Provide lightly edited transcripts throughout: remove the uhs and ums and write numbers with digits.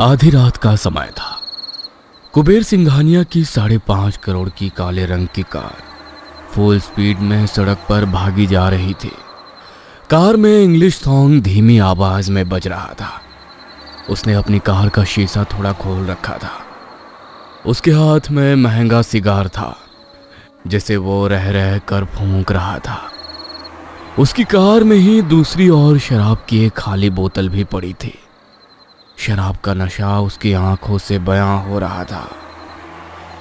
आधी रात का समय था। कुबेर सिंघानिया की 5.5 करोड़ की काले रंग की कार फुल स्पीड में सड़क पर भागी जा रही थी। कार में इंग्लिश सॉन्ग धीमी आवाज में बज रहा था। उसने अपनी कार का शीशा थोड़ा खोल रखा था। उसके हाथ में महंगा सिगार था जिसे वो रह रह कर फूंक रहा था। उसकी कार में ही दूसरी ओर शराब की एक खाली बोतल भी पड़ी थी। शराब का नशा उसकी आंखों से बयां हो रहा था।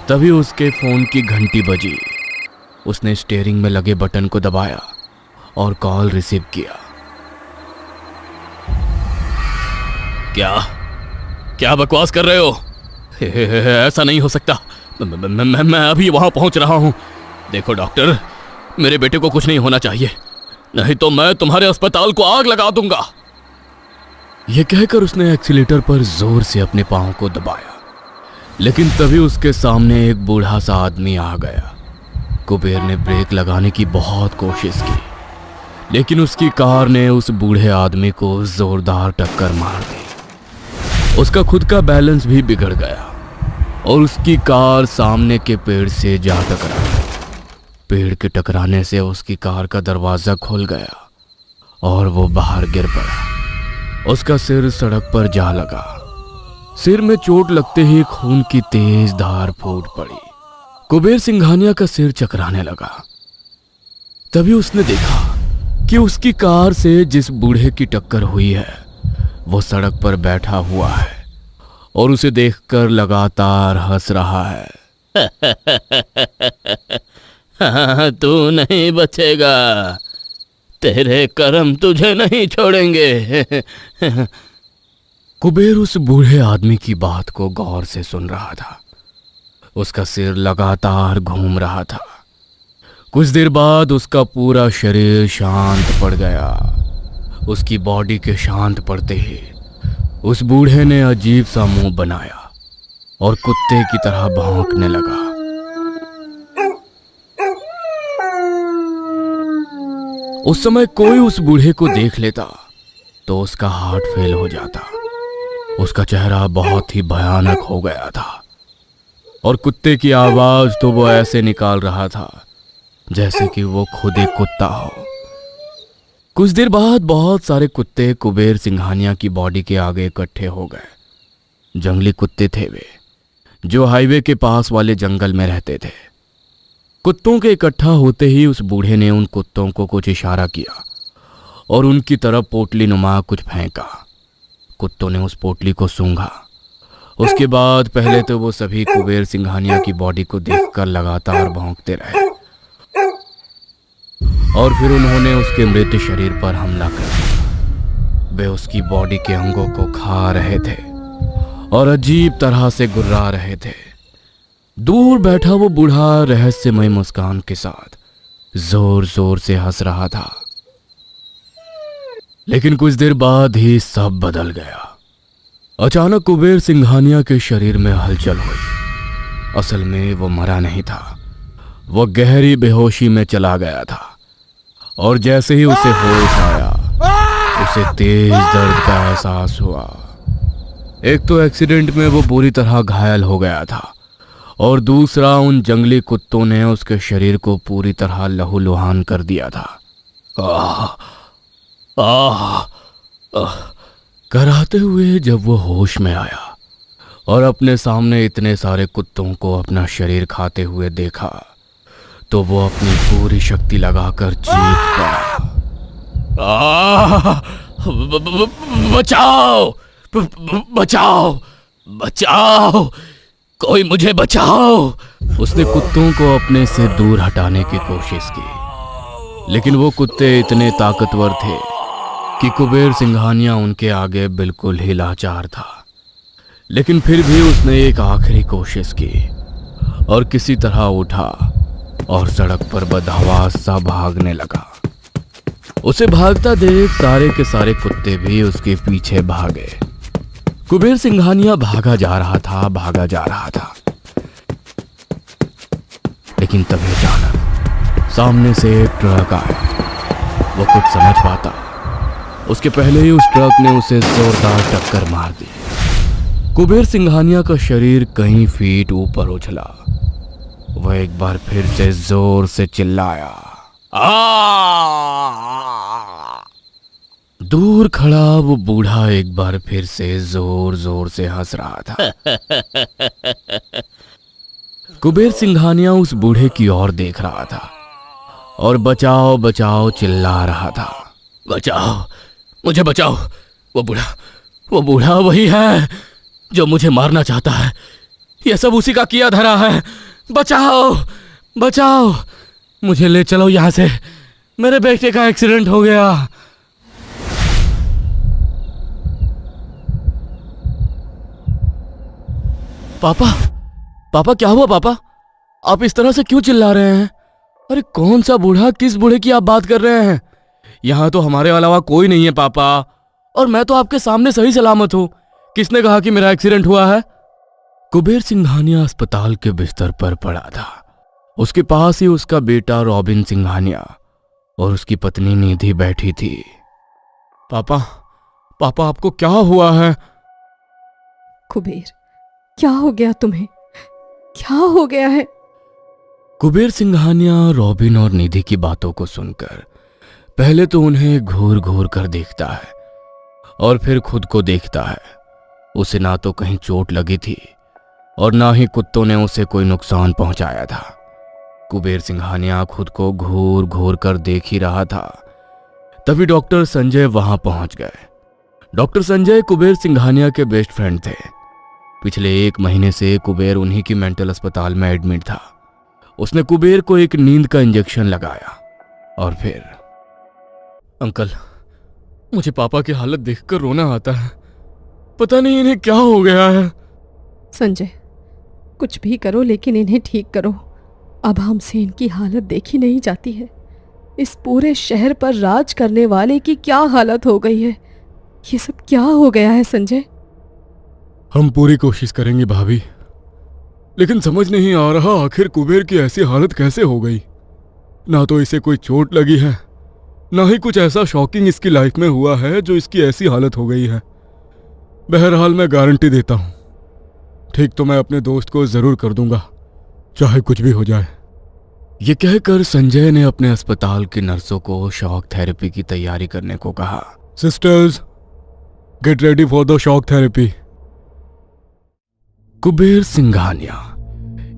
तभी उसके फोन की घंटी बजी। उसने स्टीयरिंग में लगे बटन को दबाया और कॉल रिसीव किया। क्या क्या बकवास कर रहे हो? ऐसा नहीं हो सकता। मैं अभी वहां पहुंच रहा हूं। देखो डॉक्टर, मेरे बेटे को कुछ नहीं होना चाहिए, नहीं तो मैं तुम्हारे अस्पताल को आग लगा दूंगा। यह कहकर उसने एक्सीलेटर पर जोर से अपने पांव को दबाया, लेकिन तभी उसके सामने एक बूढ़ा सा आदमी आ गया। कुबेर ने ब्रेक लगाने की बहुत कोशिश की, लेकिन उसकी कार ने उस बूढ़े आदमी को जोरदार टक्कर मार दी। उसका खुद का बैलेंस भी बिगड़ गया और उसकी कार सामने के पेड़ से जा टकराई। पेड़ के टकराने से उसकी कार का दरवाजा खुल गया और वो बाहर गिर पड़ा। उसका सिर सड़क पर जा लगा। सिर में चोट लगते ही खून की तेज धार फूट पड़ी। कुबेर सिंघानिया का सिर चकराने लगा। तभी उसने देखा कि उसकी कार से जिस बूढ़े की टक्कर हुई है वो सड़क पर बैठा हुआ है और उसे देखकर लगातार हंस रहा है। हाँ, तू नहीं बचेगा, तेरे कर्म तुझे नहीं छोड़ेंगे। कुबेर उस बूढ़े आदमी की बात को गौर से सुन रहा था। उसका सिर लगातार घूम रहा था। कुछ देर बाद उसका पूरा शरीर शांत पड़ गया। उसकी बॉडी के शांत पड़ते ही उस बूढ़े ने अजीब सा मुंह बनाया और कुत्ते की तरह भौंकने लगा। उस समय कोई उस बूढ़े को देख लेता तो उसका हार्ट फेल हो जाता। उसका चेहरा बहुत ही भयानक हो गया था और कुत्ते की आवाज तो वो ऐसे निकाल रहा था जैसे कि वो खुद एक कुत्ता हो। कुछ देर बाद बहुत सारे कुत्ते कुबेर सिंघानिया की बॉडी के आगे इकट्ठे हो गए। जंगली कुत्ते थे वे, जो हाईवे के पास वाले जंगल में रहते थे। कुत्तों के इकट्ठा होते ही उस बूढ़े ने उन कुत्तों को कुछ इशारा किया और उनकी तरफ पोटली नुमा कुछ फेंका। कुत्तों ने उस पोटली को सूंघा। उसके बाद पहले तो वो सभी कुबेर सिंघानिया की बॉडी को देखकर लगातार भौंकते रहे और फिर उन्होंने उसके मृत शरीर पर हमला कर दिया। वे उसकी बॉडी के अंगों को खा रहे थे और अजीब तरह से गुर्रा रहे थे। दूर बैठा वो बूढ़ा रहस्यमय मुस्कान के साथ जोर जोर से हंस रहा था। लेकिन कुछ देर बाद ही सब बदल गया। अचानक कुबेर सिंघानिया के शरीर में हलचल हुई। असल में वो मरा नहीं था, वो गहरी बेहोशी में चला गया था और जैसे ही उसे होश आया उसे तेज दर्द का एहसास हुआ। एक तो एक्सीडेंट में वो बुरी तरह घायल हो गया था और दूसरा उन जंगली कुत्तों ने उसके शरीर को पूरी तरह लहूलुहान कर दिया था। कराहते हुए जब वो होश में आया और अपने सामने इतने सारे कुत्तों को अपना शरीर खाते हुए देखा तो वो अपनी पूरी शक्ति लगाकर चीख पड़ा, बचाओ बचाओ बचाओ, कोई मुझे बचाओ। उसने कुत्तों को अपने से दूर हटाने की कोशिश की, लेकिन वो कुत्ते इतने ताकतवर थे कि कुबेर सिंघानिया उनके आगे बिल्कुल ही लाचार था। लेकिन फिर भी उसने एक आखिरी कोशिश की और किसी तरह उठा और सड़क पर बदहवास सा भागने लगा। उसे भागता देख सारे के सारे कुत्ते भी उसके पीछे भागे। कुबेर सिंघानिया भागा जा रहा था, लेकिन तभी अचानक सामने से एक ट्रक आया। वो कुछ समझ पाता उसके पहले ही उस ट्रक ने उसे जोरदार टक्कर मार दी। कुबेर सिंघानिया का शरीर कई फीट ऊपर उछला। वह एक बार फिर से जोर से चिल्लाया। दूर खड़ा वो बूढ़ा एक बार फिर से जोर जोर से हंस रहा था। कुबेर सिंघानिया उस बूढ़े की ओर देख रहा था और बचाओ बचाओ चिल्ला रहा था। बचाओ, मुझे बचाओ। वो बूढ़ा वही है जो मुझे मारना चाहता है। यह सब उसी का किया धरा है। बचाओ बचाओ, मुझे ले चलो यहां से। मेरे बेटे का एक्सीडेंट हो गया। पापा क्या हुआ पापा? आप इस तरह से क्यों चिल्ला रहे हैं? अरे कौन सा बूढ़ा? किस बूढ़े की आप बात कर रहे हैं? यहां तो हमारे अलावा कोई नहीं है पापा, और मैं तो आपके सामने सही सलामत हूं। किसने कहा कि मेरा एक्सीडेंट हुआ है? कुबेर सिंघानिया अस्पताल के बिस्तर पर पड़ा था। उसके पास ही उसका बेटा रॉबिन सिंघानिया और उसकी पत्नी निधि बैठी थी। पापा आपको क्या हुआ है? कुबेर, क्या हो गया तुम्हें? क्या हो गया है? कुबेर सिंघानिया रॉबिन और निधि की बातों को सुनकर पहले तो उन्हें घूर घूर कर देखता है और फिर खुद को देखता है। उसे ना तो कहीं चोट लगी थी और ना ही कुत्तों ने उसे कोई नुकसान पहुंचाया था। कुबेर सिंघानिया खुद को घूर घूर कर देख ही रहा था। तभी डॉक्टर संजय वहां पहुंच गए। डॉक्टर संजय कुबेर सिंघानिया के बेस्ट फ्रेंड थे। पिछले 1 महीने से कुबेर उन्हीं की मेंटल अस्पताल में एडमिट था। उसने कुबेर को एक नींद का इंजेक्शन लगाया और फिर, अंकल, मुझे पापा की हालत देखकर रोना आता है। पता नहीं इन्हें क्या हो गया है। संजय, कुछ भी करो लेकिन इन्हें ठीक करो। अब हमसे इनकी हालत देखी नहीं जाती है। इस पूरे शहर पर राज करने वाले की क्या हालत हो गई है? ये सब क्या हो गया है संजय? हम पूरी कोशिश करेंगे भाभी, लेकिन समझ नहीं आ रहा आखिर कुबेर की ऐसी हालत कैसे हो गई। ना तो इसे कोई चोट लगी है, ना ही कुछ ऐसा शॉकिंग इसकी लाइफ में हुआ है जो इसकी ऐसी हालत हो गई है। बहरहाल मैं गारंटी देता हूं, ठीक तो मैं अपने दोस्त को जरूर कर दूंगा, चाहे कुछ भी हो जाए। ये कहकर संजय ने अपने अस्पताल की नर्सों को शॉक थेरेपी की तैयारी करने को कहा। Sisters, get ready for the shock therapy. Kuber Singhania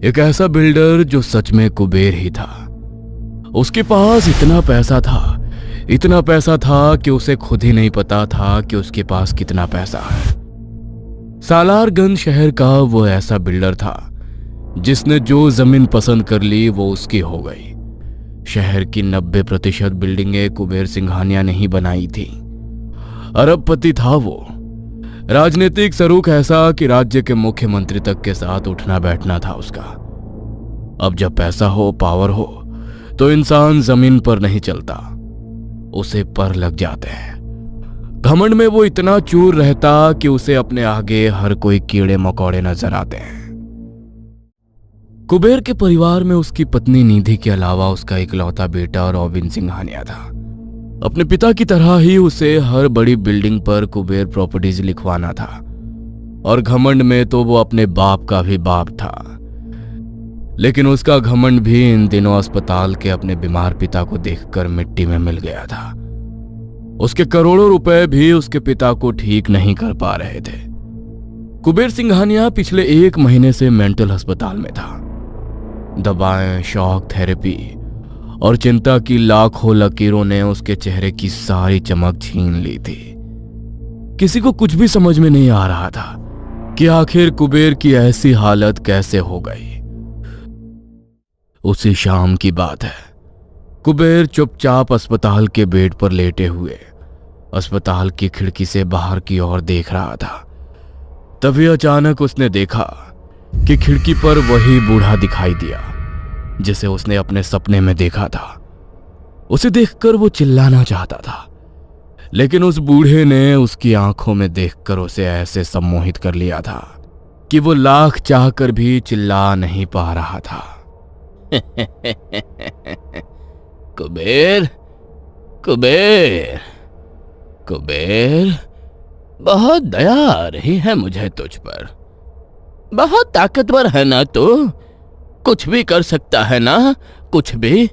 एक ऐसा बिल्डर जो सच में कुबेर ही था। उसके पास इतना पैसा था कि उसे खुद ही नहीं पता था कि उसके पास कितना पैसा है। सालारगंज शहर का वो ऐसा बिल्डर था जिसने जो जमीन पसंद कर ली वो उसकी हो गई। शहर की 90% बिल्डिंगें कुबेर सिंघानिया ने ही बनाई थी। अरबपति था वो। राजनीतिक सरूख ऐसा कि राज्य के मुख्यमंत्री तक के साथ उठना बैठना था उसका। अब जब पैसा हो, पावर हो, तो इंसान जमीन पर नहीं चलता, उसे पर लग जाते हैं। घमंड में वो इतना चूर रहता कि उसे अपने आगे हर कोई कीड़े मकोड़े नजर आते हैं। कुबेर के परिवार में उसकी पत्नी निधि के अलावा उसका इकलौता बेटा रॉबिन सिंघानिया था। अपने पिता की तरह ही उसे हर बड़ी बिल्डिंग पर कुबेर प्रॉपर्टीज लिखवाना था, और घमंड में तो वो अपने बाप का भी बाप था। लेकिन उसका घमंड भी इन दिनों अस्पताल के अपने बीमार पिता को देखकर मिट्टी में मिल गया था। उसके करोड़ों रुपए भी उसके पिता को ठीक नहीं कर पा रहे थे। कुबेर सिंघानिया पिछले 1 महीने से मेंटल अस्पताल में था। दवाएं, शॉक थेरेपी और चिंता की लाखों लकीरों ने उसके चेहरे की सारी चमक छीन ली थी। किसी को कुछ भी समझ में नहीं आ रहा था कि आखिर कुबेर की ऐसी हालत कैसे हो गई। उसी शाम की बात है। कुबेर चुपचाप अस्पताल के बेड पर लेटे हुए अस्पताल की खिड़की से बाहर की ओर देख रहा था। तभी अचानक उसने देखा कि खिड़की पर वही बूढ़ा दिखाई दिया जिसे उसने अपने सपने में देखा था। उसे देखकर वो चिल्लाना चाहता था, लेकिन उस बूढ़े ने उसकी आंखों में देखकर उसे ऐसे सम्मोहित कर लिया था कि वो लाख चाहकर भी चिल्ला नहीं पा रहा था। कुबेर, कुबेर, कुबेर, बहुत दया आ रही है मुझे तुझ पर। बहुत ताकतवर है ना तू, कुछ भी कर सकता है ना, कुछ भी।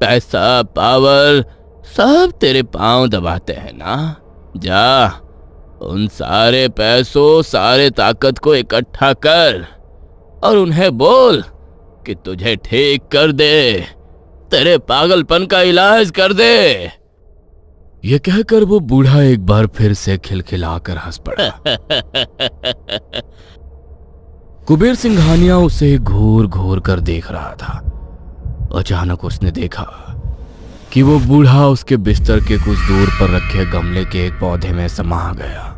पैसा, पावर सब तेरे पांव दबाते हैं ना। जा, उन सारे पैसों, सारे ताकत को इकट्ठा कर और उन्हें बोल कि तुझे ठीक कर दे, तेरे पागलपन का इलाज कर दे। यह कहकर वो बूढ़ा एक बार फिर से खिलखिलाकर हंस पड़ा। कुबेर सिंघानिया उसे घूर घूर कर देख रहा था। अचानक उसने देखा कि वो बूढ़ा उसके बिस्तर के कुछ दूर पर रखे गमले के एक पौधे में समा गया।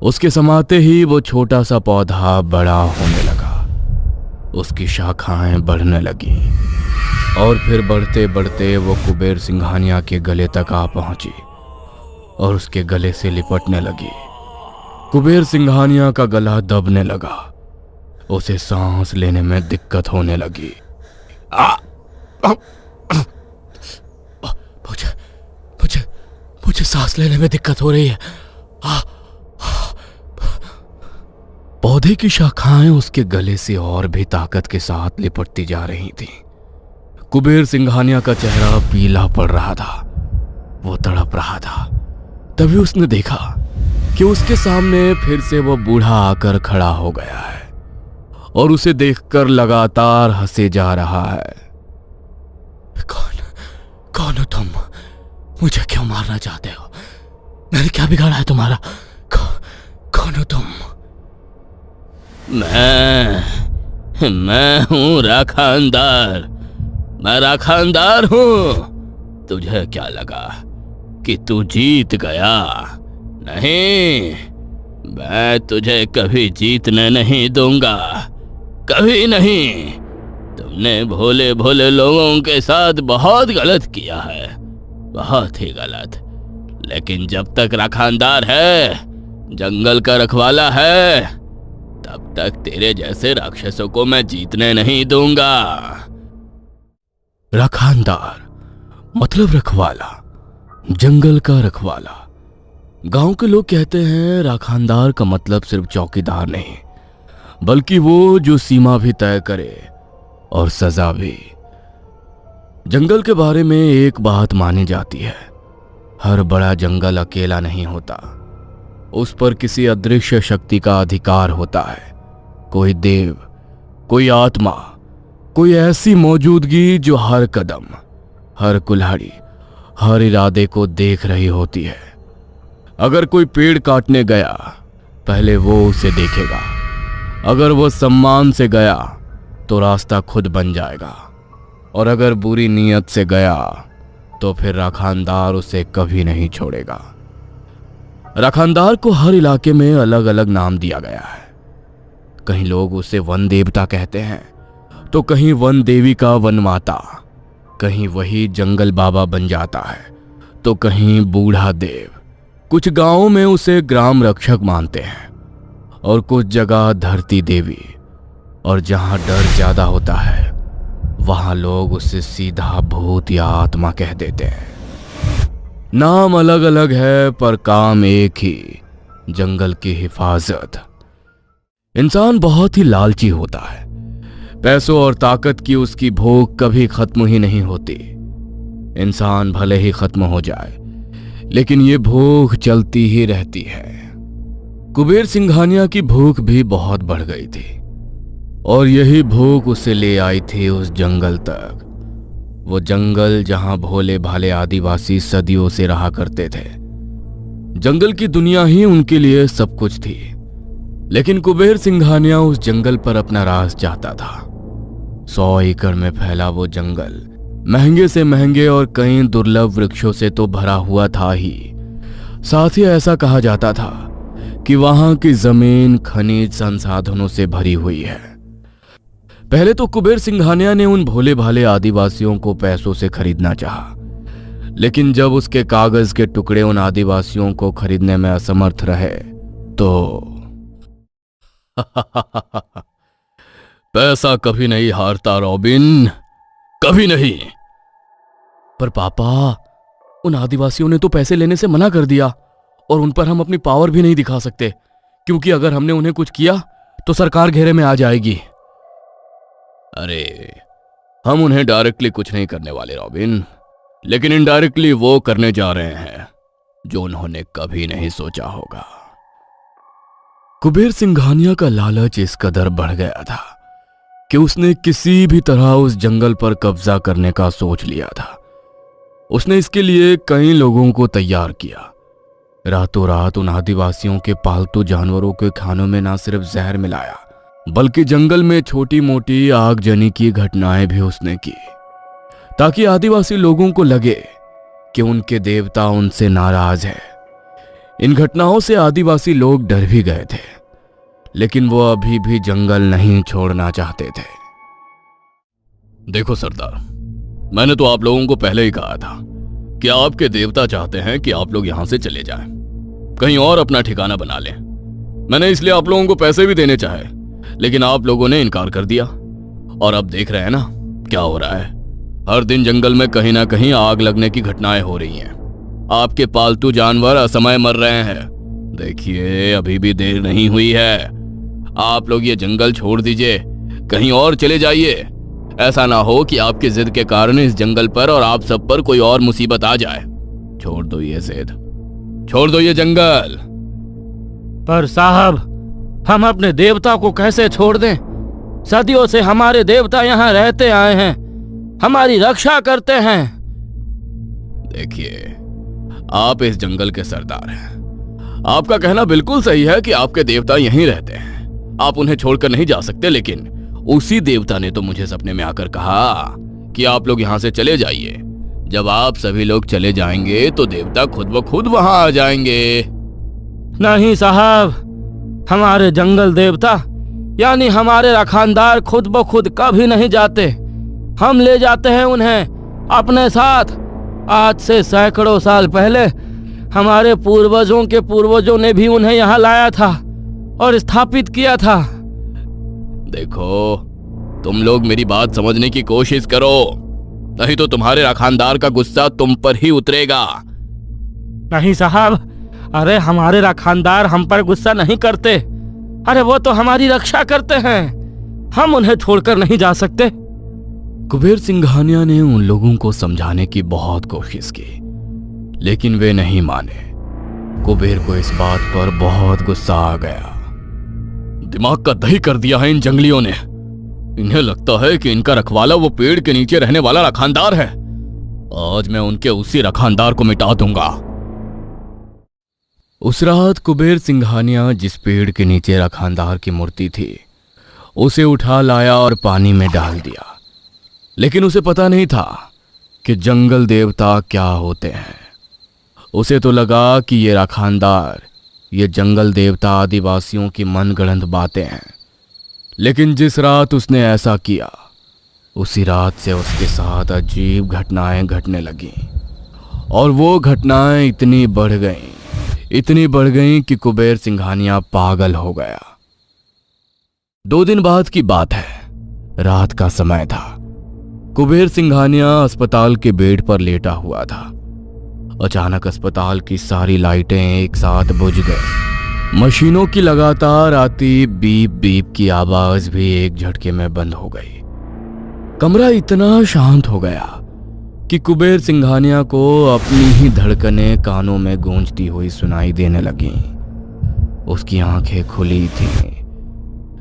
उसके समाते ही वो छोटा सा पौधा बड़ा होने लगा, उसकी शाखाएं बढ़ने लगी और फिर बढ़ते बढ़ते वो कुबेर सिंघानिया के गले तक आ पहुंची और उसके गले से लिपटने लगी। कुबेर सिंघानिया का गला दबने लगा, उसे सांस लेने में दिक्कत होने लगी। मुझे मुझे मुझे सांस लेने में दिक्कत हो रही है। पौधे की शाखाएं उसके गले से और भी ताकत के साथ लिपटती जा रही थीं। कुबेर सिंघानिया का चेहरा पीला पड़ रहा था, वो तड़प रहा था। तभी उसने देखा कि उसके सामने फिर से वो बूढ़ा आकर खड़ा हो गया है और उसे देखकर लगातार हंसे जा रहा है। कौन हो तुम? मुझे क्यों मारना चाहते हो? मैंने क्या बिगाड़ा है तुम्हारा? कौन हो तुम? मैं हूं राखानदार। मैं राखानदार हूं। तुझे क्या लगा कि तू जीत गया? नहीं, मैं तुझे कभी जीतने नहीं दूंगा, कभी नहीं। तुमने भोले भोले लोगों के साथ बहुत गलत किया है, बहुत ही गलत। लेकिन जब तक राखानदार है, जंगल का रखवाला है, तब तक तेरे जैसे राक्षसों को मैं जीतने नहीं दूंगा। राखानदार मतलब रखवाला, जंगल का रखवाला। गांव के लोग कहते हैं राखानदार का मतलब सिर्फ चौकीदार नहीं, बल्कि वो जो सीमा भी तय करे और सजा भी। जंगल के बारे में एक बात मानी जाती है, हर बड़ा जंगल अकेला नहीं होता, उस पर किसी अदृश्य शक्ति का अधिकार होता है। कोई देव, कोई आत्मा, कोई ऐसी मौजूदगी जो हर कदम, हर कुल्हाड़ी, हर इरादे को देख रही होती है। अगर कोई पेड़ काटने गया, पहले वो उसे देखेगा। अगर वो सम्मान से गया तो रास्ता खुद बन जाएगा, और अगर बुरी नीयत से गया तो फिर राखानदार उसे कभी नहीं छोड़ेगा। राखानदार को हर इलाके में अलग अलग नाम दिया गया है। कहीं लोग उसे वन देवता कहते हैं, तो कहीं वन देवी का वन माता, कहीं वही जंगल बाबा बन जाता है, तो कहीं बूढ़ा देव। कुछ गांवों में उसे ग्राम रक्षक मानते हैं और कुछ जगह धरती देवी, और जहां डर ज्यादा होता है वहां लोग उसे सीधा भूत या आत्मा कह देते हैं। नाम अलग अलग है पर काम एक ही, जंगल की हिफाजत। इंसान बहुत ही लालची होता है, पैसों और ताकत की उसकी भूख कभी खत्म ही नहीं होती। इंसान भले ही खत्म हो जाए, लेकिन ये भूख चलती ही रहती है। कुबेर सिंघानिया की भूख भी बहुत बढ़ गई थी, और यही भूख उसे ले आई थी उस जंगल तक। वो जंगल जहां भोले भाले आदिवासी सदियों से रहा करते थे। जंगल की दुनिया ही उनके लिए सब कुछ थी। लेकिन कुबेर सिंघानिया उस जंगल पर अपना राज चाहता था। 100 एकड़ में फैला वो जंगल महंगे से महंगे और कई दुर्लभ वृक्षों से तो भरा हुआ था ही, साथ ही ऐसा कहा जाता था कि वहां की जमीन खनिज संसाधनों से भरी हुई है। पहले तो कुबेर सिंघानिया ने उन भोले भाले आदिवासियों को पैसों से खरीदना चाहा, लेकिन जब उसके कागज के टुकड़े उन आदिवासियों को खरीदने में असमर्थ रहे तो पैसा कभी नहीं हारता रॉबिन, कभी नहीं। पर पापा, उन आदिवासियों ने तो पैसे लेने से मना कर दिया और उन पर हम अपनी पावर भी नहीं दिखा सकते, क्योंकि अगर हमने उन्हें कुछ किया तो सरकार घेरे में आ जाएगी। अरे हम उन्हें डायरेक्टली कुछ नहीं करने वाले रॉबिन, लेकिन इनडायरेक्टली वो करने जा रहे हैं जो उन्होंने कभी नहीं सोचा होगा। कुबेर सिंघानिया का लालच इस कदर बढ़ गया था कि उसने किसी भी तरह उस जंगल पर कब्जा करने का सोच लिया था। उसने इसके लिए कई लोगों को तैयार किया। रातों रात उन आदिवासियों के पालतू जानवरों के खानों में ना सिर्फ जहर मिलाया, बल्कि जंगल में छोटी मोटी आगजनी की घटनाएं भी उसने की, ताकि आदिवासी लोगों को लगे कि उनके देवता उनसे नाराज है। इन घटनाओं से आदिवासी लोग डर भी गए थे, लेकिन वो अभी भी जंगल नहीं छोड़ना चाहते थे। देखो सरदार, मैंने तो आप लोगों को पहले ही कहा था कि आपके देवता चाहते हैं कि आप लोग यहां से चले जाएं, कहीं और अपना ठिकाना बना लें। मैंने इसलिए आप लोगों को पैसे भी देने चाहे, लेकिन आप लोगों ने इनकार कर दिया। और अब देख रहे हैं ना क्या हो रहा है। हर दिन जंगल में कहीं ना कहीं आग लगने की घटनाएं हो रही हैं। आपके पालतू जानवर असमय मर रहे हैं। देखिए अभी भी देर नहीं हुई है, आप लोग ये जंगल छोड़ दीजिए, कहीं और चले जाइए। ऐसा ना हो कि आपकी जिद के कारण इस जंगल पर और आप सब पर कोई और मुसीबत आ जाए। छोड़ दो ये जिद, छोड़ दो ये जंगल। पर साहब, हम अपने देवता को कैसे छोड़ दें? सदियों से हमारे देवता यहाँ रहते आए हैं, हमारी रक्षा करते हैं। देखिए आप इस जंगल के सरदार हैं। आपका कहना बिल्कुल सही है कि आपके देवता यहीं रहते हैं, आप उन्हें छोड़कर नहीं जा सकते। लेकिन उसी देवता ने तो मुझे सपने में आकर कहा कि आप लोग यहां से चले जाइए। जब आप सभी लोग चले जाएंगे तो देवता खुद ब खुद वहां आ जाएंगे। नहीं साहब, हमारे जंगल देवता यानी हमारे रखानदार खुद ब खुद कभी नहीं जाते। हम ले जाते हैं उन्हें अपने साथ। आज से सैकड़ों साल पहले हमारे पूर्वजों के पूर्वजों ने भी उन्हें यहाँ लाया था और स्थापित किया था। देखो तुम लोग मेरी बात समझने की कोशिश करो, नहीं तो तुम्हारे रखानदार का गुस्सा तुम पर ही उतरेगा। नहीं साहब, अरे हमारे रखानदार हम पर गुस्सा नहीं करते। अरे वो तो हमारी रक्षा करते हैं, हम उन्हें छोड़कर नहीं जा सकते। कुबेर सिंघानिया ने उन लोगों को समझाने की बहुत कोशिश की, लेकिन वे नहीं माने। कुबेर को इस बात पर बहुत गुस्सा आ गया। दिमाग का दही कर दिया है इन जंगलियों ने। इन्हें लगता है कि इनका रखवाला वो पेड़ के नीचे रहने वाला रखानदार है। आज मैं उनके उसी रखानदार को मिटा दूंगा। उस रात कुबेर सिंघानिया जिस पेड़ के नीचे रखानदार की मूर्ति थी, उसे उठा लाया और पानी में डाल दिया। लेकिन उसे पता नहीं था कि जंगल देवता क्या होते हैं। उसे तो लगा कि ये रखानदार, ये जंगल देवता आदिवासियों की मनगढ़ंत बातें हैं। लेकिन जिस रात उसने ऐसा किया, उसी रात से उसके साथ अजीब घटनाएं घटने लगीं। और वो घटनाएं इतनी बढ़ गईं कि कुबेर सिंघानिया पागल हो गया। 2 दिन बाद की बात है, रात का समय था। कुबेर सिंघानिया अस्पताल के बेड पर लेटा हुआ था। अचानक अस्पताल की सारी लाइटें एक साथ बुझ गई। मशीनों की लगातार आती बीप बीप की आवाज भी एक झटके में बंद हो गई। कमरा इतना शांत हो गया कि कुबेर सिंघानिया को अपनी ही धड़कनें कानों में गूंजती हुई सुनाई देने लगीं। उसकी आंखें खुली थीं,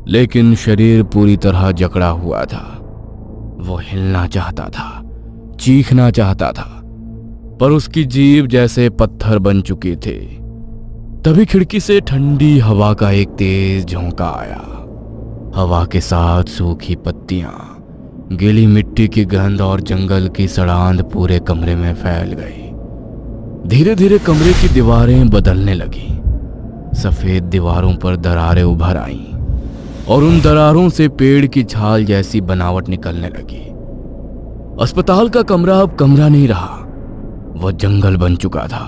लेकिन शरीर पूरी तरह जकड़ा हुआ था। वो हिलना चाहता था, चीखना चाहता था, पर उसकी जीभ जैसे पत्थर बन चुकी थी। तभी खिड़की से ठंडी हवा का एक तेज झोंका आया। हवा के साथ सूखी पत्तियां, गीली मिट्टी की गंध और जंगल की सड़ांध पूरे कमरे में फैल गई। धीरे धीरे कमरे की दीवारें बदलने लगी। सफेद दीवारों पर दरारें उभर आईं और उन दरारों से पेड़ की छाल जैसी बनावट निकलने लगी। अस्पताल का कमरा अब कमरा नहीं रहा, वह जंगल बन चुका था।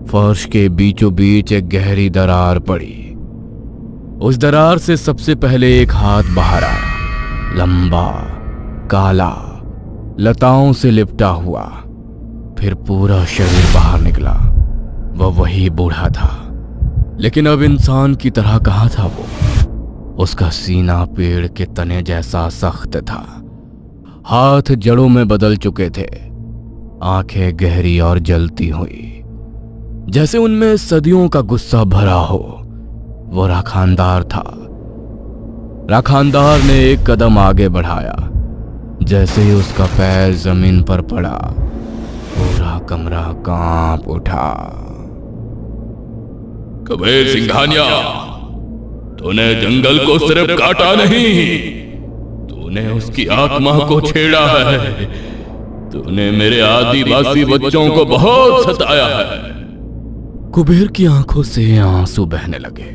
फर्श के बीचों बीच एक गहरी दरार पड़ी। उस दरार से सबसे पहले एक हाथ बाहर आया, लंबा, काला, लताओं से लिपटा हुआ। फिर पूरा शरीर बाहर निकला। वह वही बूढ़ा था, लेकिन अब इंसान की तरह कहाँ था वो। उसका सीना पेड़ के तने जैसा सख्त था, हाथ जड़ों में बदल चुके थे, आंखें गहरी और जलती हुई, जैसे उनमें सदियों का गुस्सा भरा हो। वो राखानदार था। राखानदार ने एक कदम आगे बढ़ाया। जैसे ही उसका पैर जमीन पर पड़ा, पूरा कमरा कांप उठा। कुबेर सिंघानिया, तूने जंगल को सिर्फ काटा नहीं, तूने उसकी आत्मा को छेड़ा है। तूने मेरे आदिवासी बच्चों को बहुत सताया है। कुबेर की आंखों से आंसू बहने लगे।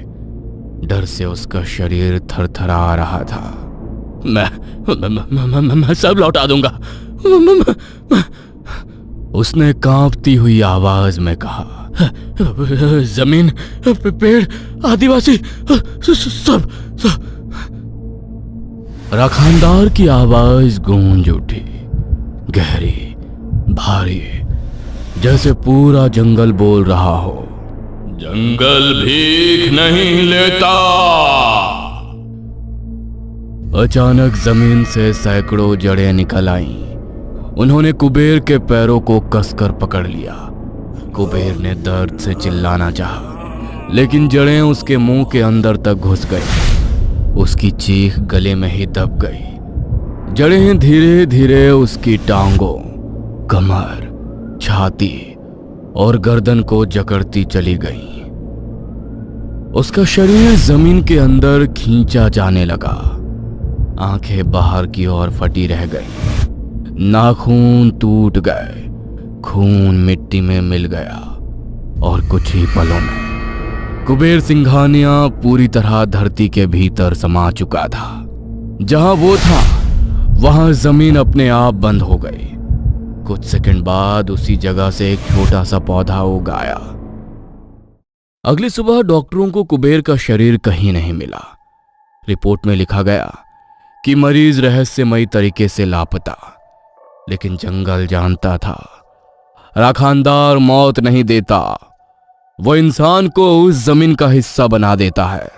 डर से उसका शरीर थरथरा रहा था। मैं सब लौटा दूंगा, उसने कांपती हुई आवाज में कहा। जमीन, पेड़, आदिवासी, सब। राखानदार की आवाज गूंज उठी, गहरी, भारी, जैसे पूरा जंगल बोल रहा हो। जंगल भीख नहीं लेता। अचानक जमीन से सैकड़ों जड़ें निकल आईं। उन्होंने कुबेर के पैरों को कसकर पकड़ लिया। कुबेर ने दर्द से चिल्लाना चाहा, लेकिन जड़ें उसके मुंह के अंदर तक घुस गई। उसकी चीख गले में ही दब गई। जड़ें धीरे धीरे उसकी टांगों, कमर, छाती और गर्दन को जकड़ती चली गईं। उसका शरीर जमीन के अंदर खींचा जाने लगा। आंखें बाहर की ओर फटी रह गईं। नाखून टूट गए, खून मिट्टी में मिल गया और कुछ ही पलों में कुबेर सिंघानिया पूरी तरह धरती के भीतर समा चुका था। जहां वो था, वहां जमीन अपने आप बंद हो गई। कुछ सेकंड बाद उसी जगह से एक छोटा सा पौधा उग आया। अगली सुबह डॉक्टरों को कुबेर का शरीर कहीं नहीं मिला। रिपोर्ट में लिखा गया कि मरीज रहस्यमयी तरीके से लापता। लेकिन जंगल जानता था, राखानदार मौत नहीं देता, वो इंसान को उस जमीन का हिस्सा बना देता है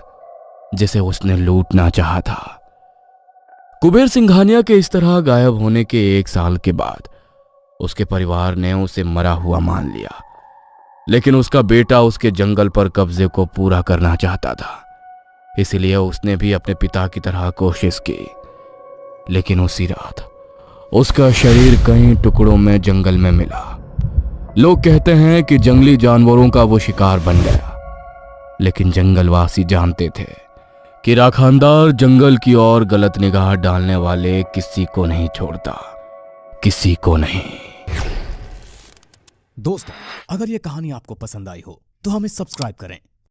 जिसे उसने लूटना चाहा था। कुबेर सिंघानिया के इस तरह गायब होने के 1 साल के बाद उसके परिवार ने उसे मरा हुआ मान लिया। लेकिन उसका बेटा उसके जंगल पर कब्जे को पूरा करना चाहता था, इसलिए उसने भी अपने पिता की तरह कोशिश की। लेकिन उसी रात उसका शरीर कई टुकड़ों में जंगल में मिला। लोग कहते हैं कि जंगली जानवरों का वो शिकार बन गया, लेकिन जंगलवासी जानते थे कि राखानदार जंगल की ओर गलत निगाह डालने वाले किसी को नहीं छोड़ता, किसी को नहीं। दोस्तों, अगर ये कहानी आपको पसंद आई हो तो हमें सब्सक्राइब करें